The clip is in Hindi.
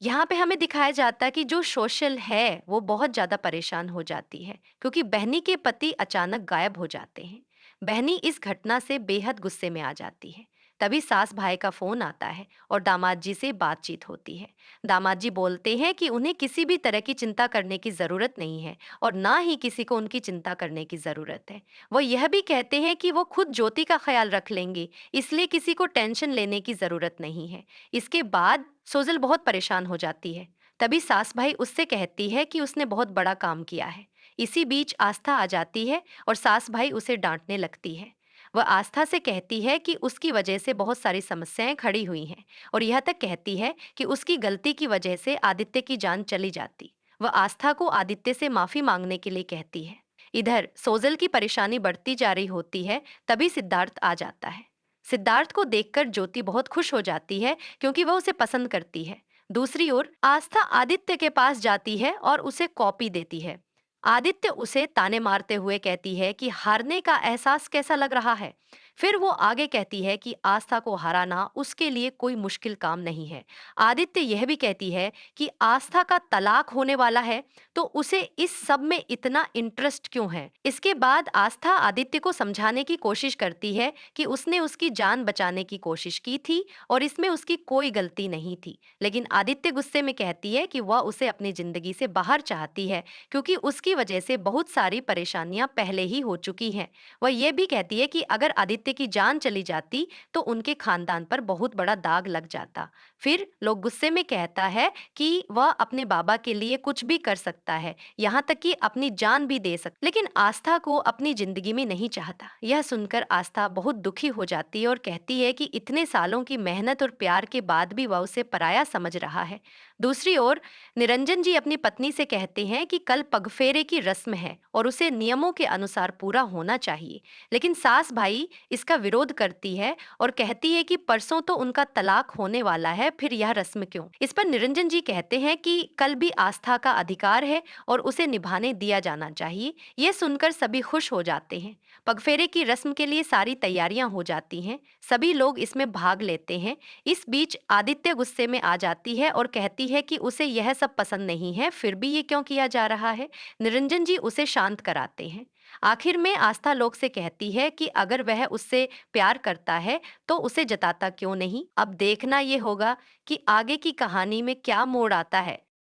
यहाँ पे हमें दिखाया जाता है कि जो सोशल है, वो बहुत ज़्यादा परेशान हो जाती है, क्योंकि बहनी के पति अचानक गायब हो जाते हैं। बहनी इस घटना से बेहद गुस्से में आ जाती है। तभी सास भाई का फ़ोन आता है और दामाद जी से बातचीत होती है। दामाद जी बोलते हैं कि उन्हें किसी भी तरह की चिंता करने की ज़रूरत नहीं है और ना ही किसी को उनकी चिंता करने की ज़रूरत है। वो यह भी कहते हैं कि वो खुद ज्योति का ख़्याल रख लेंगे, इसलिए किसी को टेंशन लेने की ज़रूरत नहीं है। इसके बाद सोजल बहुत परेशान हो जाती है। तभी सास भाई उससे कहती है कि उसने बहुत बड़ा काम किया है। इसी बीच आस्था आ जाती है और सास भाई उसे डांटने लगती है। वह आस्था से कहती है कि उसकी वजह से बहुत सारी समस्याएं खड़ी हुई हैं और यह तक कहती है कि उसकी गलती की वजह से आदित्य की जान चली जाती। वह आस्था को आदित्य से माफी मांगने के लिए कहती है। इधर सोजल की परेशानी बढ़ती जा रही होती है। तभी सिद्धार्थ आ जाता है। सिद्धार्थ को देखकर ज्योति बहुत खुश हो जाती है, क्योंकि वह उसे पसंद करती है। दूसरी ओर आस्था आदित्य के पास जाती है और उसे कॉपी देती है। आदित्य उसे ताने मारते हुए कहती है कि हारने का एहसास कैसा लग रहा है। फिर वो आगे कहती है कि आस्था को हराना उसके लिए कोई मुश्किल काम नहीं है। आदित्य यह भी कहती है कि आस्था का तलाक होने वाला है, तो उसे इस सब में इतना इंटरेस्ट क्यों है। इसके बाद आस्था आदित्य को समझाने की कोशिश करती है कि उसने उसकी जान बचाने की कोशिश की थी और इसमें उसकी कोई गलती नहीं थी। लेकिन आदित्य गुस्से में कहती है कि वह उसे अपनी जिंदगी से बाहर चाहती है, क्योंकि उसकी वजह से बहुत सारी परेशानियां पहले ही हो चुकी हैं। वह यह भी कहती है कि अगर आदित्य की जान चली जाती तो उनके खानदान पर बहुत बड़ा दाग लग जाता। फिर लोग गुस्से में कहता है कि वह अपने बाबा के लिए कुछ भी कर सकता है, यहाँ तक कि अपनी जान भी दे सकता, लेकिन आस्था को अपनी जिंदगी में नहीं चाहता। यह सुनकर आस्था बहुत दुखी हो जाती है और कहती है कि इतने सालों की मेहनत और प्यार के बाद भी वह उसे पराया समझ रहा है। दूसरी ओर निरंजन जी अपनी पत्नी से कहते हैं कि कल पगफेरे की रस्म है और उसे नियमों के अनुसार पूरा होना चाहिए। लेकिन सास भाई इसका विरोध करती है और कहती है कि परसों तो उनका तलाक होने वाला है, फिर यह रस्म क्यों। इस पर निरंजन जी कहते हैं कि कल भी आस्था का अधिकार है और उसे निभाने दिया जाना चाहिए। ये सुनकर सभी खुश हो जाते हैं। पगफेरे की रस्म के लिए सारी तैयारियां हो जाती हैं। सभी लोग इसमें भाग लेते हैं। इस बीच आदित्य गुस्से में आ जाती है और कहती है कि उसे यह सब पसंद नहीं है, फिर भी ये क्यों किया जा रहा है। निरंजन जी उसे शांत कराते हैं। आखिर में आस्था लोग से कहती है कि अगर वह उससे प्यार करता है तो उसे जताता क्यों नहीं। अब देखना ये होगा कि आगे की कहानी में क्या मोड़ आता है।